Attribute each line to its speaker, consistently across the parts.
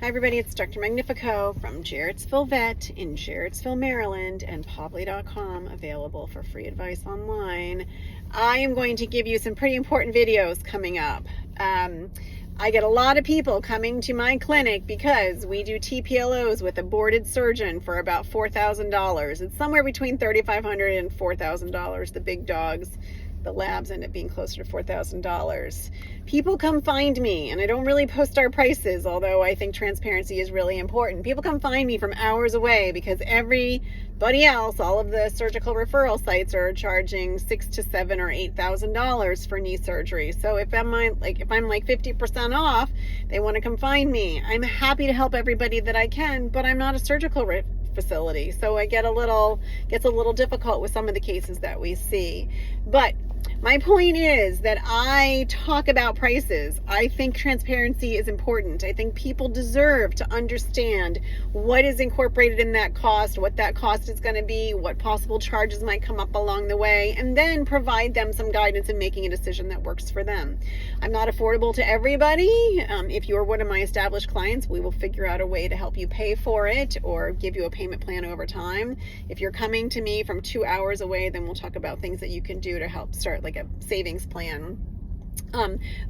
Speaker 1: Hi everybody, it's Dr. Magnifico from Jarrettsville Vet in Jarrettsville, Maryland, and Pawbly.com, available for free advice online. I am going to give you some pretty important videos coming up. I get a lot of people coming to my clinic because we do TPLOs with a boarded surgeon for about $4,000. It's somewhere between $3,500 and $4,000. The big dogs, the labs, end up being closer to $4,000. People come find me, and I don't really post our prices, although I think transparency is really important. People come find me from hours away because everybody else, all of the surgical referral sites, are charging $6,000 to $7,000 or $8,000 for knee surgery. So if I'm like 50% off, they want to come find me. I'm happy to help everybody that I can, but I'm not a surgical facility, so it gets a little difficult with some of the cases that we see. But my point is that I talk about prices. I think transparency is important. I think people deserve to understand what is incorporated in that cost, what that cost is going to be, what possible charges might come up along the way, and then provide them some guidance in making a decision that works for them. I'm not affordable to everybody. If you're one of my established clients, we will figure out a way to help you pay for it or give you a payment plan over time. If you're coming to me from 2 hours away, then we'll talk about things that you can do to help start like a savings plan.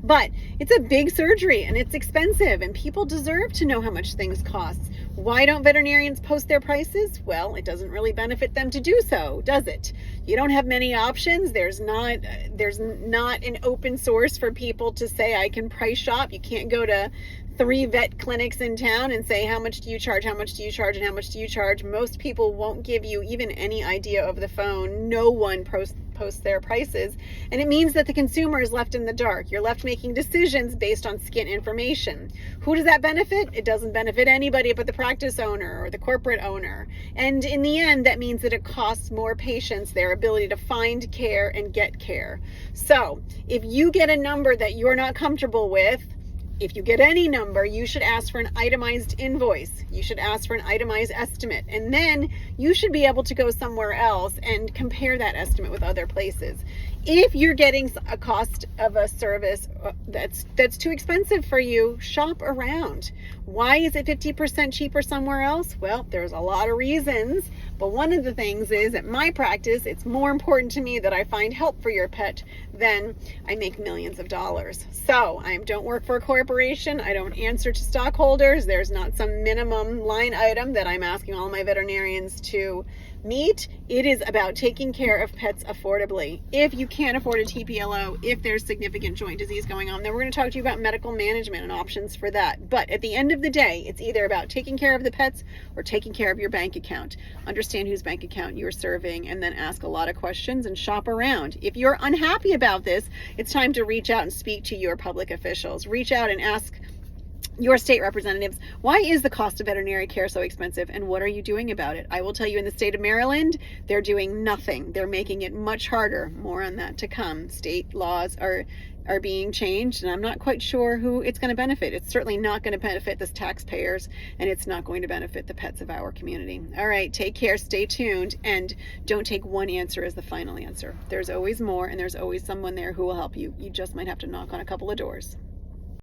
Speaker 1: But it's a big surgery and it's expensive, and people deserve to know how much things cost. Why don't veterinarians post their prices? Well, it doesn't really benefit them to do so, does it? You don't have many options. There's not an open source for people to say, I can price shop. You can't go to 3 vet clinics in town and say, how much do you charge, how much do you charge, and how much do you charge? Most people won't give you even any idea over the phone. No one posts their prices, and it means that the consumer is left in the dark. You're left making decisions based on scant information. Who does that benefit? It doesn't benefit anybody but the practice owner or the corporate owner. And in the end, that means that it costs more patients their ability to find care and get care. So if you get a number that you're not comfortable with, if you get any number, you should ask for an itemized invoice. You should ask for an itemized estimate. And then you should be able to go somewhere else and compare that estimate with other places. If you're getting a cost of a service that's too expensive for you, shop around. Why is it 50% cheaper somewhere else? Well, there's a lot of reasons, but one of the things is, at my practice, it's more important to me that I find help for your pet than I make millions of dollars. So I don't work for a corporation. I don't answer to stockholders. There's not some minimum line item that I'm asking all my veterinarians to meet. It is about taking care of pets affordably. If you can't afford a TPLO, if there's significant joint disease going on, then we're going to talk to you about medical management and options for that. But at the end of the day, it's either about taking care of the pets or taking care of your bank account. Understand whose bank account you're serving, and then ask a lot of questions and shop around. If you're unhappy about this, it's time to reach out and speak to your public officials. Reach out and ask your state representatives, why is the cost of veterinary care so expensive, and what are you doing about it? I will tell you, in the state of Maryland, they're doing nothing. They're making it much harder. More on that to come. State laws are being changed, and I'm not quite sure who it's going to benefit. It's certainly not going to benefit the taxpayers, and it's not going to benefit the pets of our community. All right, take care, stay tuned, and don't take one answer as the final answer. There's always more, and there's always someone there who will help you. You just might have to knock on a couple of doors.